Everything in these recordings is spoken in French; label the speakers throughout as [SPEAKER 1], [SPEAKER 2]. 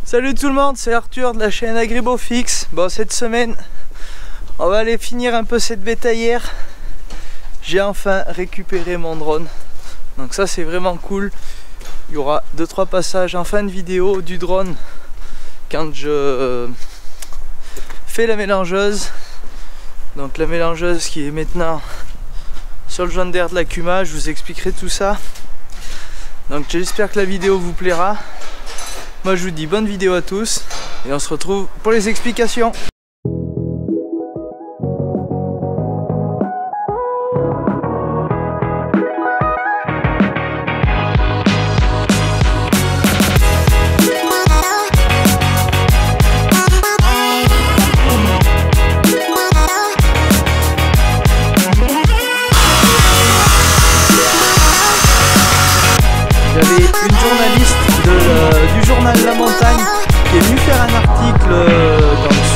[SPEAKER 1] Salut tout le monde, c'est Arthur de la chaîne AgriBeauFix. Bon, cette semaine, on va aller finir un peu cette bétaillère. J'ai enfin récupéré mon drone. Donc ça c'est vraiment cool. Il y aura 2-3 passages en fin de vidéo du drone quand je fais la mélangeuse. Donc la mélangeuse qui est maintenant sur le joint d'air de la Cuma, je vous expliquerai tout ça. Donc j'espère que la vidéo vous plaira. Moi je vous dis bonne vidéo à tous et on se retrouve pour les explications. J'avais une journaliste du journal La Montagne qui est venue faire un article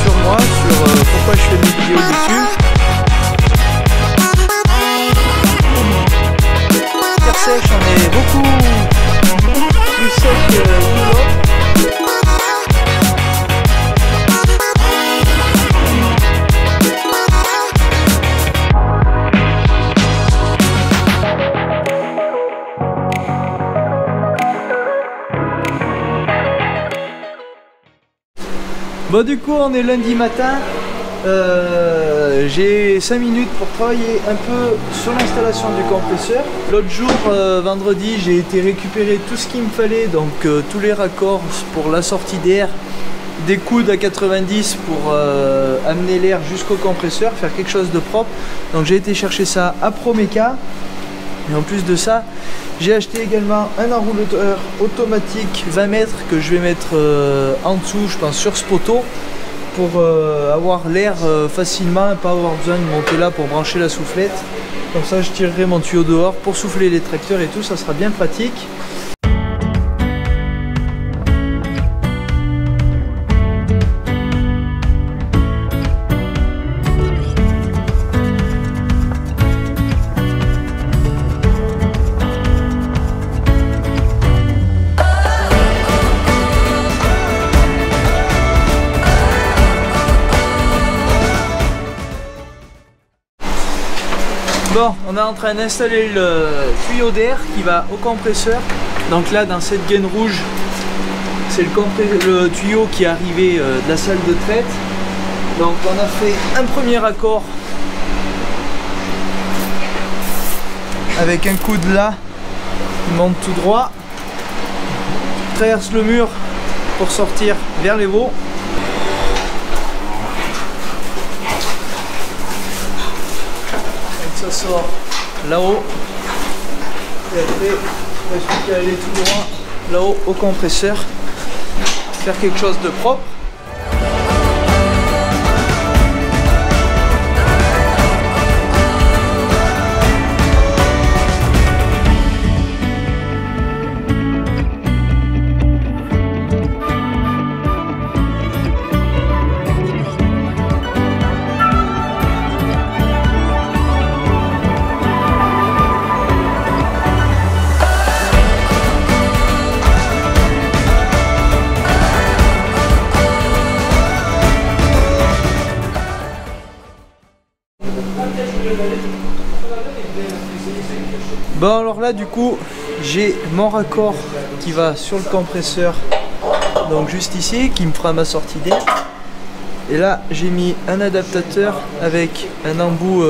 [SPEAKER 1] sur moi, sur pourquoi je fais des vidéos YouTube. Terre sèche, on est beaucoup plus sec que l'autre. Bon, du coup on est lundi matin, j'ai 5 minutes pour travailler un peu sur l'installation du compresseur. L'autre jour, vendredi, j'ai été récupérer tout ce qu'il me fallait, donc tous les raccords pour la sortie d'air, des coudes à 90 pour amener l'air jusqu'au compresseur, faire quelque chose de propre. Donc j'ai été chercher ça à Promeca. Et en plus de ça, j'ai acheté également un enrouleur automatique 20 mètres que je vais mettre en dessous, je pense, sur ce poteau pour avoir l'air facilement et pas avoir besoin de monter là pour brancher la soufflette. Comme ça, je tirerai mon tuyau dehors pour souffler les tracteurs et tout, ça sera bien pratique. Bon, on est en train d'installer le tuyau d'air qui va au compresseur. Donc là, dans cette gaine rouge, c'est le tuyau qui est arrivé de la salle de traite. Donc on a fait un premier raccord avec un coude là, qui monte tout droit, traverse le mur pour sortir vers les veaux. Ça sort là-haut et après il reste plus qu'à aller tout droit là-haut au compresseur, faire quelque chose de propre. Bon, alors là du coup j'ai mon raccord qui va sur le compresseur, donc juste ici, qui me fera ma sortie d'air. Et là j'ai mis un adaptateur avec un embout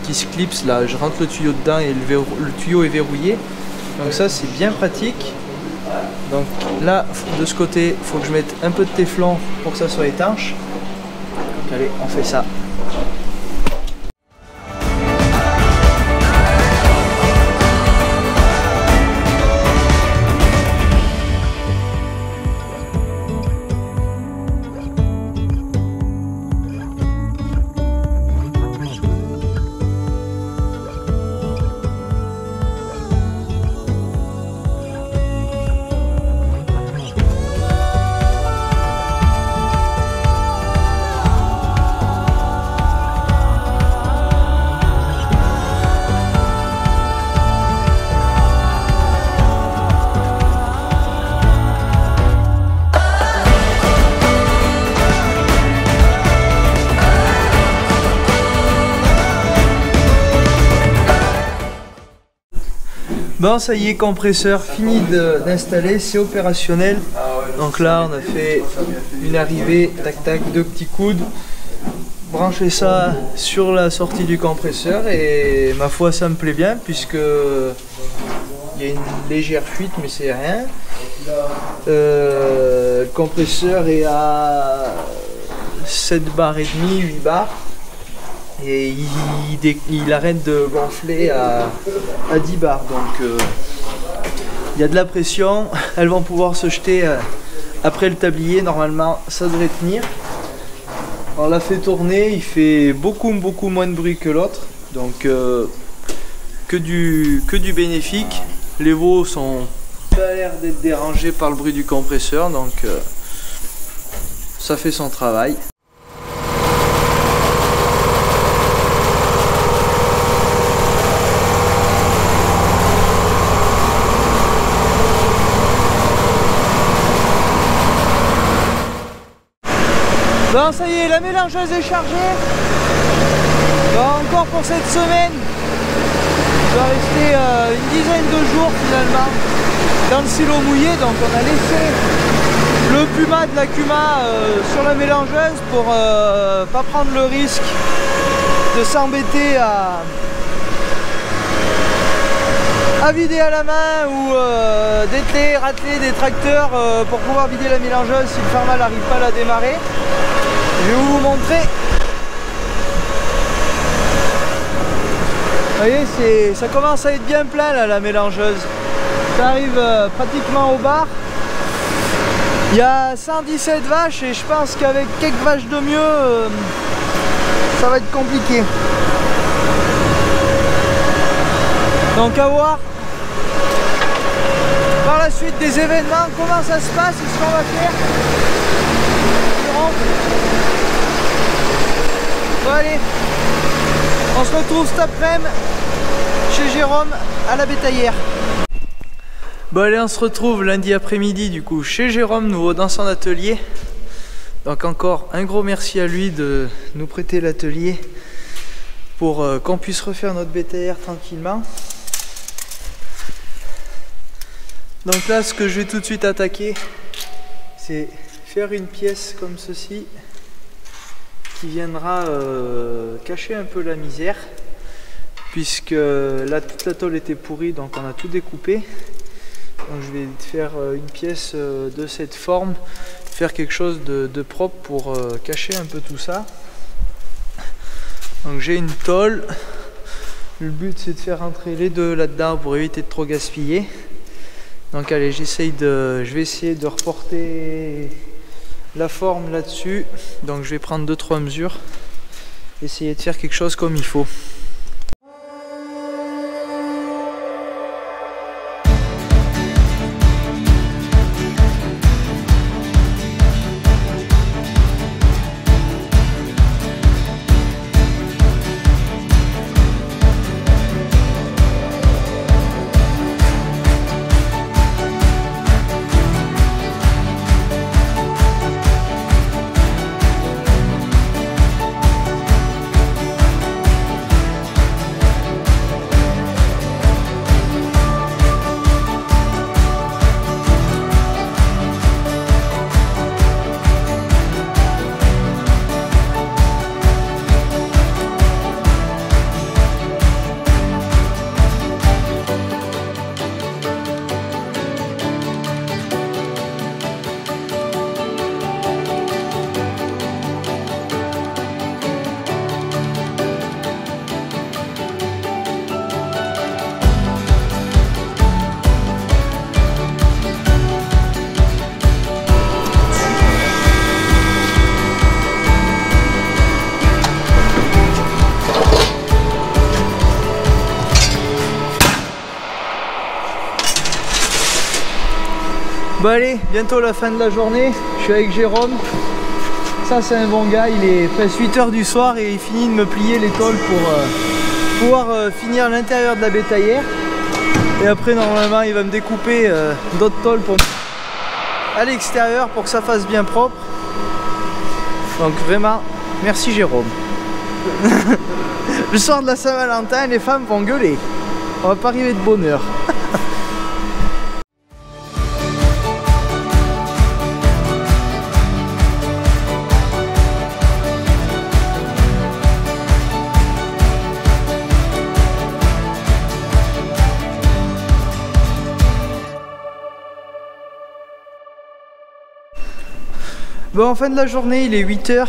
[SPEAKER 1] qui se clipse. Là je rentre le tuyau dedans et le tuyau est verrouillé, donc ça c'est bien pratique. Donc là de ce côté il faut que je mette un peu de téflon pour que ça soit étanche. Donc allez, on fait ça. Bon, ça y est, compresseur fini d'installer, c'est opérationnel. Donc là, on a fait une arrivée, tac tac, 2 petits coudes. Brancher ça sur la sortie du compresseur et ma foi, ça me plaît bien puisque il y a une légère fuite, mais c'est rien. Le compresseur est à 7 bars et demi, 8 bars. Et il arrête de gonfler à 10 bars, donc il y a de la pression. Elles vont pouvoir se jeter après le tablier, normalement ça devrait tenir. On l'a fait tourner, il fait beaucoup moins de bruit que l'autre, donc que du bénéfique. Les veaux sont pas l'air d'être dérangés par le bruit du compresseur, donc ça fait son travail. Bon, ça y est, la mélangeuse est chargée. Bon, encore pour cette semaine. Il va rester une dizaine de jours finalement dans le silo mouillé. Donc on a laissé le Puma de la Kuma sur la mélangeuse pour pas prendre le risque de s'embêter à vider à la main ou d'ételer, rateler des tracteurs pour pouvoir vider la mélangeuse si le Farmal n'arrive pas à la démarrer. Je vais vous montrer. Vous voyez, ça commence à être bien plein là, la mélangeuse. Ça arrive pratiquement au bar. Il y a 117 vaches et je pense qu'avec quelques vaches de mieux, ça va être compliqué. Donc à voir par la suite des événements, comment ça se passe et ce qu'on va faire. Bon allez, on se retrouve cet après-midi chez Jérôme à la bétaillère. Bon allez, on se retrouve lundi après-midi du coup chez Jérôme, nouveau dans son atelier. Donc encore un gros merci à lui de nous prêter l'atelier pour qu'on puisse refaire notre bétaillère tranquillement. Donc là, ce que je vais tout de suite attaquer, c'est faire une pièce comme ceci qui viendra cacher un peu la misère, puisque là toute la tôle était pourrie, donc on a tout découpé. Donc je vais faire une pièce de cette forme, faire quelque chose de propre pour cacher un peu tout ça. Donc j'ai une tôle, le but c'est de faire entrer les deux là-dedans pour éviter de trop gaspiller. Donc allez, je vais essayer de reporter la forme là-dessus. Donc je vais prendre 2-3 mesures, essayer de faire quelque chose comme il faut. Bon allez, bientôt la fin de la journée, je suis avec Jérôme. Ça c'est un bon gars, il est presque 8 h du soir et il finit de me plier les tôles pour pouvoir finir l'intérieur de la bétaillère. Et après normalement il va me découper d'autres tôles pour à l'extérieur pour que ça fasse bien propre. Donc vraiment, merci Jérôme. Le soir de la Saint-Valentin, les femmes vont gueuler. On va pas arriver de bonne heure. Bon, en fin de la journée, il est 8 h.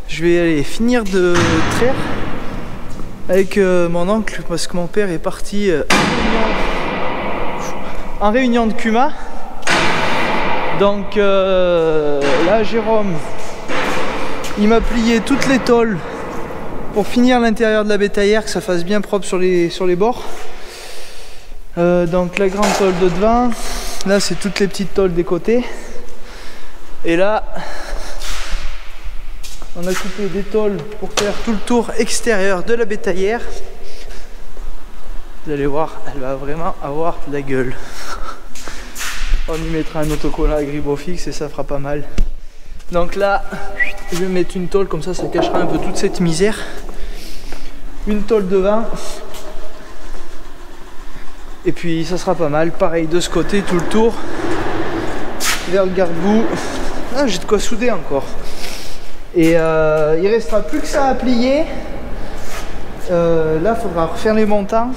[SPEAKER 1] Je vais aller finir de traire avec mon oncle parce que mon père est parti en réunion de Kuma. Donc là, Jérôme, il m'a plié toutes les tôles pour finir l'intérieur de la bétaillère, que ça fasse bien propre sur les bords. Donc la grande tôle de devant, là c'est toutes les petites tôles des côtés. Et là, on a coupé des tôles pour faire tout le tour extérieur de la bétaillère. Vous allez voir, elle va vraiment avoir de la gueule. On y mettra un autocollant Agribofix et ça fera pas mal. Donc là, je vais mettre une tôle comme ça cachera un peu toute cette misère. Une tôle devant. Et puis ça sera pas mal. Pareil de ce côté, tout le tour. Vers le garde-boue. Ah, j'ai de quoi souder encore. Et il restera plus que ça à plier. Là, il faudra refaire les montants.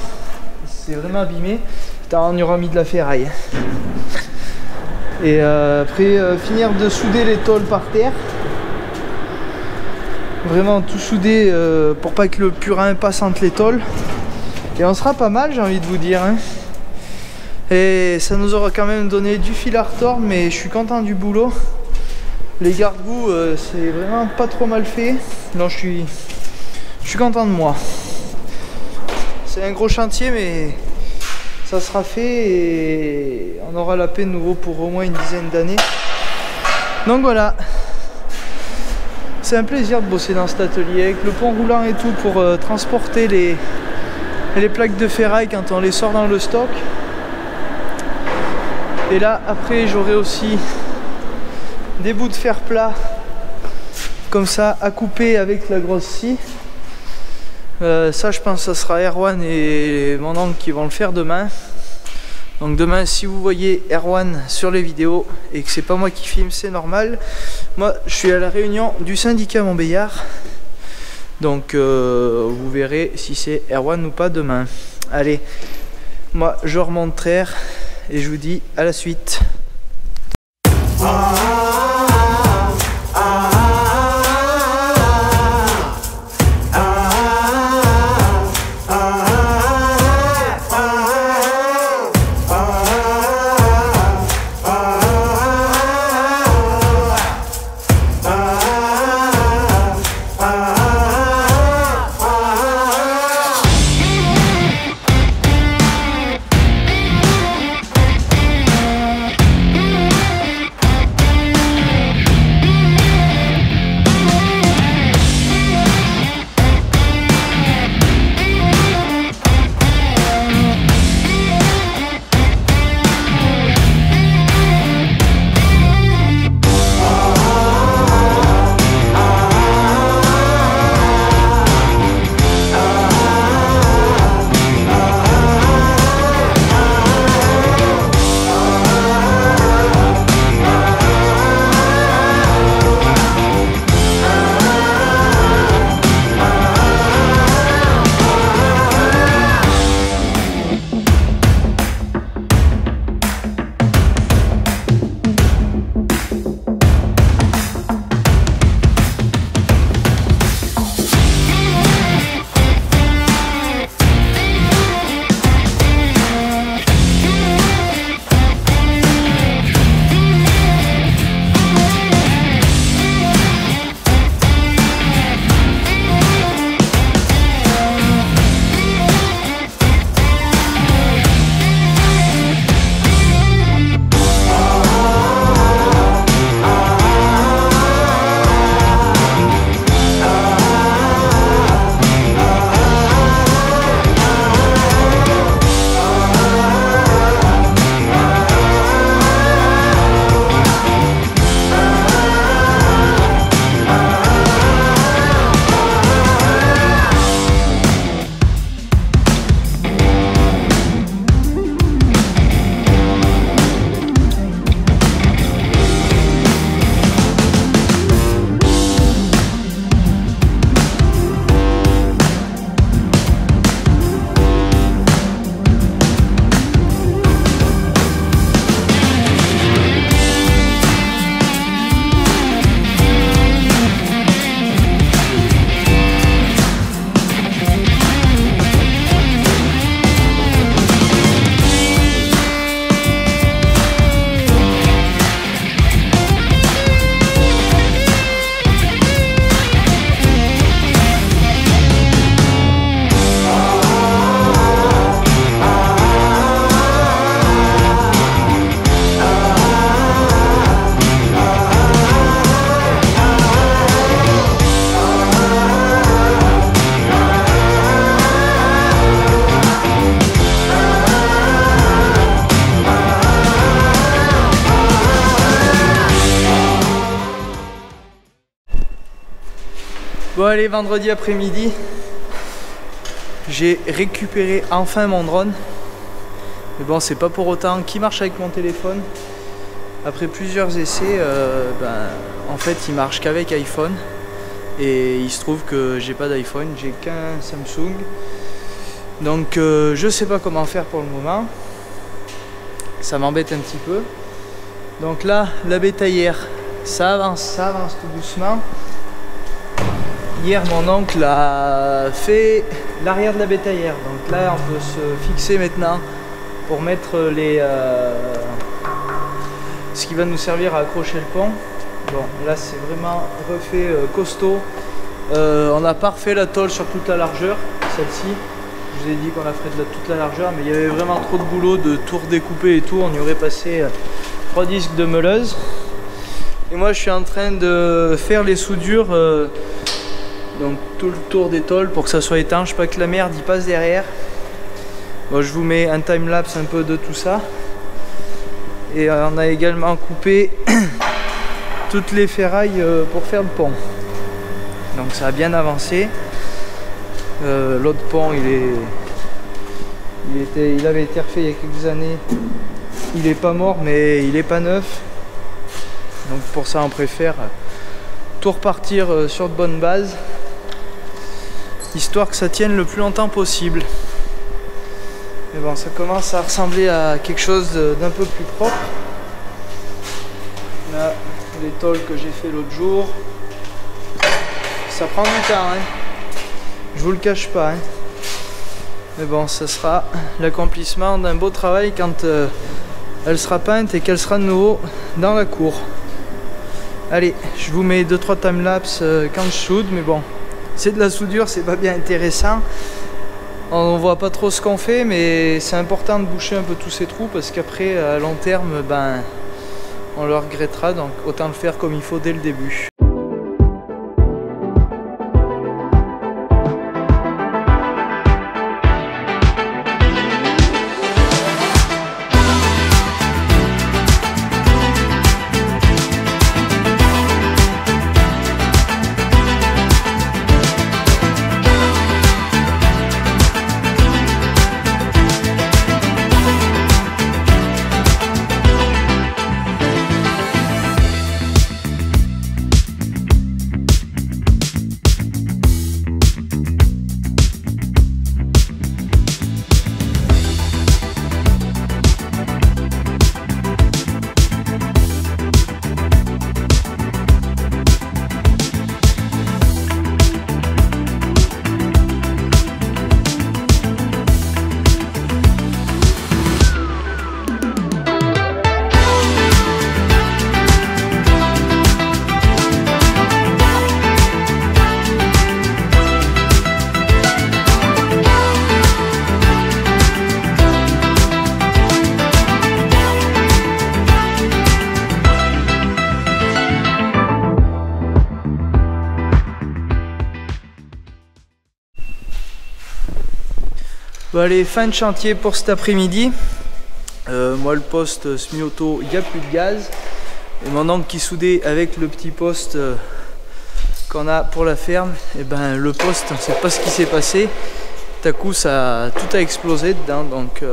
[SPEAKER 1] C'est vraiment abîmé. On y aura mis de la ferraille. Et après, finir de souder les tôles par terre. Vraiment tout souder pour pas que le purin passe entre les tôles. Et on sera pas mal, j'ai envie de vous dire. Hein. Et ça nous aura quand même donné du fil à retordre, mais je suis content du boulot. Les garde-boue, c'est vraiment pas trop mal fait. Non, je suis content de moi. C'est un gros chantier, mais ça sera fait et on aura la paix de nouveau pour au moins une dizaine d'années. Donc voilà. C'est un plaisir de bosser dans cet atelier avec le pont roulant et tout pour transporter les plaques de ferraille quand on les sort dans le stock. Et là, après, j'aurai aussi des bouts de fer plat comme ça à couper avec la grosse scie. Ça, je pense que ça sera Erwan et mon oncle qui vont le faire demain. Donc demain, si vous voyez Erwan sur les vidéos et que c'est pas moi qui filme, c'est normal. Moi, je suis à la réunion du syndicat Montbéliard. Donc vous verrez si c'est Erwan ou pas demain. Allez, moi je remonte traire et je vous dis à la suite. Bon allez, vendredi après-midi, j'ai récupéré enfin mon drone. Mais bon, c'est pas pour autant qu'il marche avec mon téléphone. Après plusieurs essais, en fait il marche qu'avec iPhone. Et il se trouve que j'ai pas d'iPhone, j'ai qu'un Samsung. Donc je sais pas comment faire pour le moment. Ça m'embête un petit peu. Donc là, la bétaillère, ça avance tout doucement. Hier, mon oncle a fait l'arrière de la bétaillère. Donc là, on peut se fixer maintenant pour mettre ce qui va nous servir à accrocher le pont. Bon, là, c'est vraiment refait costaud. On n'a pas refait la tôle sur toute la largeur, celle-ci. Je vous ai dit qu'on la ferait de toute la largeur, mais il y avait vraiment trop de boulot de tout redécouper et tout. On y aurait passé 3 disques de meuleuse. Et moi, je suis en train de faire les soudures. Donc tout le tour des tôles pour que ça soit étanche, pas que la merde y passe derrière. Bon, je vous mets un timelapse un peu de tout ça. Et on a également coupé toutes les ferrailles pour faire le pont. Donc ça a bien avancé. L'autre pont il avait été refait il y a quelques années. Il est pas mort mais il est pas neuf. Donc pour ça on préfère tout repartir sur de bonnes bases, histoire que ça tienne le plus longtemps possible. Mais bon, ça commence à ressembler à quelque chose d'un peu plus propre. Là, les tôles que j'ai fait l'autre jour, ça prend du temps, hein. Je vous le cache pas, hein. Mais bon, ça sera l'accomplissement d'un beau travail quand elle sera peinte et qu'elle sera de nouveau dans la cour. Allez, je vous mets 2-3 timelapses quand je soude, mais bon, c'est de la soudure, c'est pas bien intéressant. On voit pas trop ce qu'on fait, mais c'est important de boucher un peu tous ces trous parce qu'après, à long terme, on le regrettera, donc autant le faire comme il faut dès le début. Bon allez, fin de chantier pour cet après-midi. Moi le poste semi-auto, il n'y a plus de gaz. Et mon oncle qui soudait avec le petit poste qu'on a pour la ferme, et le poste, on ne sait pas ce qui s'est passé. Tout à coup, tout a explosé dedans, donc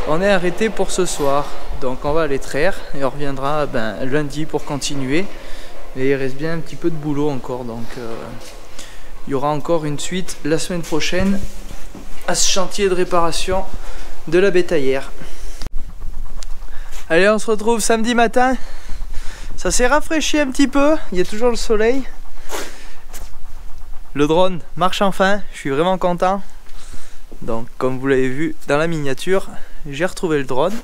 [SPEAKER 1] on est arrêté pour ce soir. Donc on va aller traire et on reviendra lundi pour continuer. Et il reste bien un petit peu de boulot encore, donc il y aura encore une suite la semaine prochaine à ce chantier de réparation de la bétaillère. Allez, on se retrouve samedi matin. Ça s'est rafraîchi un petit peu, il y a toujours le soleil. Le drone marche enfin, je suis vraiment content. Donc comme vous l'avez vu dans la miniature, j'ai retrouvé le drone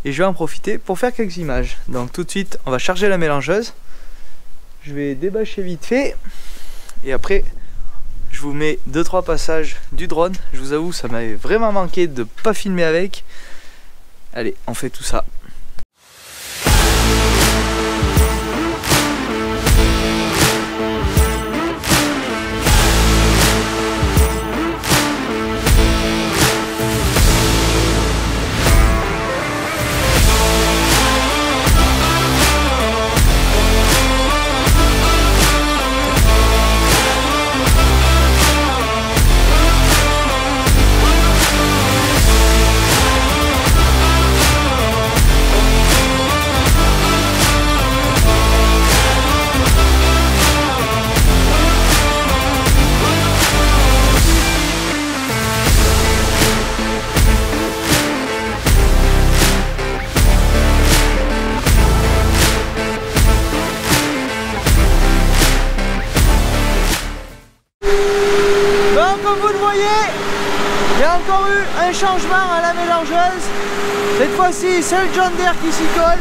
[SPEAKER 1] et je vais en profiter pour faire quelques images. Donc tout de suite on va charger la mélangeuse. Je vais débâcher vite fait et après je vous mets 2-3 passages du drone. Je vous avoue, ça m'avait vraiment manqué de ne pas filmer avec. Allez, on fait tout ça. encore eu un changement à la mélangeuse. Cette fois-ci, c'est le John Deere qui s'y colle.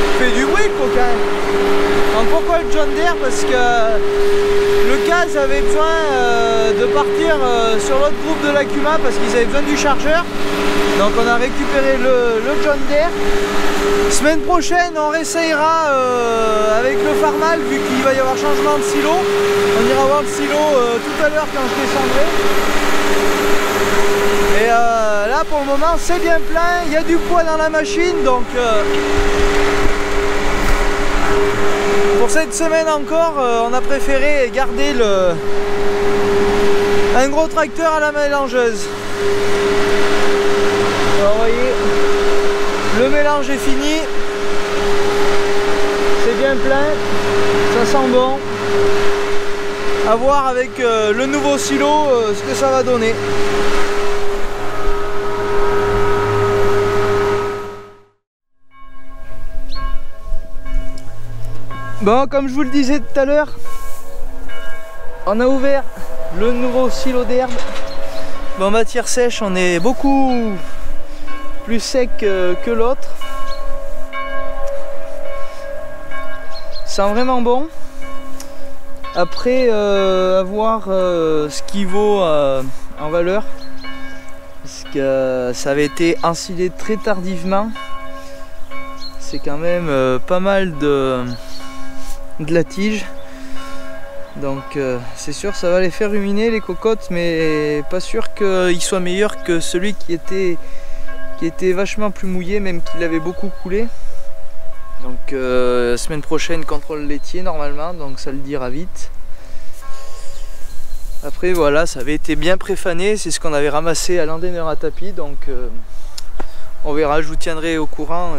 [SPEAKER 1] Il fait du bruit le coquin. Donc pourquoi le John Deere? Parce que le CAZ avait besoin de partir sur l'autre groupe de l'Acuma parce qu'ils avaient besoin du chargeur. Donc on a récupéré le John Deere. Semaine prochaine on réessayera avec le Farmal vu qu'il va y avoir changement de silo. On ira voir le silo tout à l'heure quand je descendrai. Et là pour le moment c'est bien plein, il y a du poids dans la machine donc pour cette semaine encore on a préféré garder un gros tracteur à la mélangeuse. Alors, vous voyez, le mélange est fini, c'est bien plein, ça sent bon. À voir avec le nouveau silo ce que ça va donner. Bon, comme je vous le disais tout à l'heure, on a ouvert le nouveau silo d'herbe. En matière sèche, on est beaucoup plus sec que l'autre. Sent vraiment bon. Après, à voir ce qu'il vaut en valeur. Parce que ça avait été ensilé très tardivement. C'est quand même pas mal de la tige. Donc c'est sûr ça va les faire ruminer les cocottes, mais pas sûr qu'il soit meilleur que celui qui était vachement plus mouillé, même qu'il avait beaucoup coulé. Donc semaine prochaine contrôle laitier normalement, donc ça le dira vite. Après voilà, ça avait été bien préfané, c'est ce qu'on avait ramassé à l'endaineur à tapis, donc on verra, je vous tiendrai au courant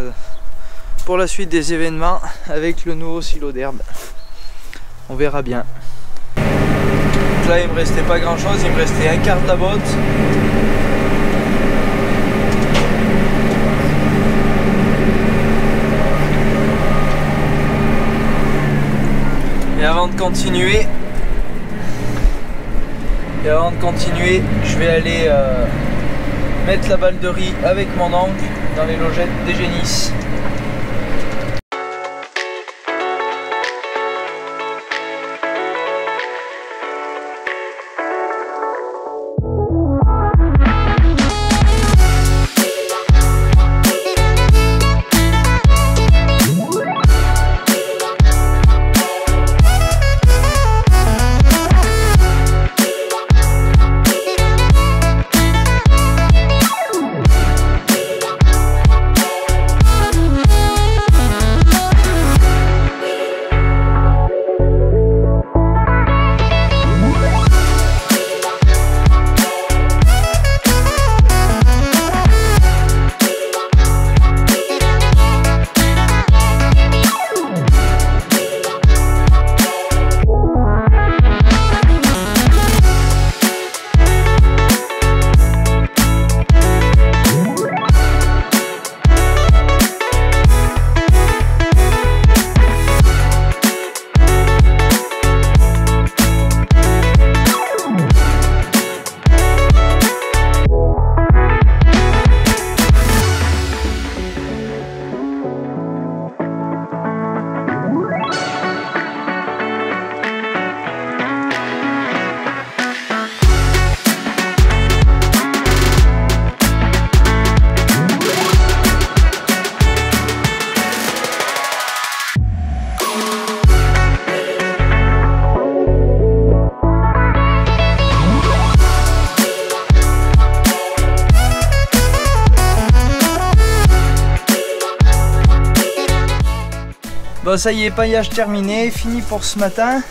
[SPEAKER 1] pour la suite des événements avec le nouveau silo d'herbe. On verra bien. Donc là il me restait pas grand chose, il me restait un quart de la botte. Et avant de continuer, je vais aller mettre la balle de riz avec mon oncle dans les logettes des Génisses. Bon ça y est, paillage terminé, fini pour ce matin.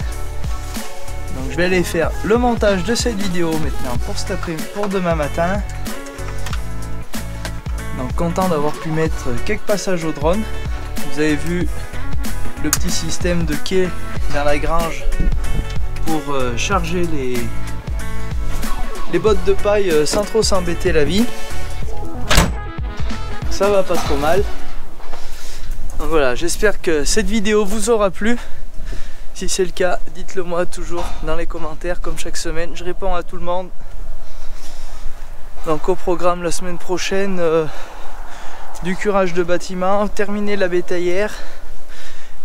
[SPEAKER 1] Donc je vais aller faire le montage de cette vidéo maintenant pour cet après-midi, pour demain matin. Donc content d'avoir pu mettre quelques passages au drone. Vous avez vu le petit système de quai dans la grange pour charger les bottes de paille sans trop s'embêter la vie. Ça va pas trop mal. Donc voilà, j'espère que cette vidéo vous aura plu. Si Si c'est le cas, dites-le moi toujours dans les commentaires comme chaque semaine. Je réponds à tout le monde. Donc au programme la semaine prochaine, du curage de bâtiment, terminer la bétaillère.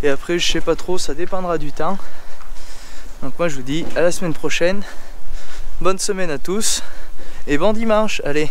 [SPEAKER 1] Et après je sais pas trop, ça dépendra du temps. Donc moi je vous dis à la semaine prochaine. Bonne semaine à tous et bon dimanche. Allez.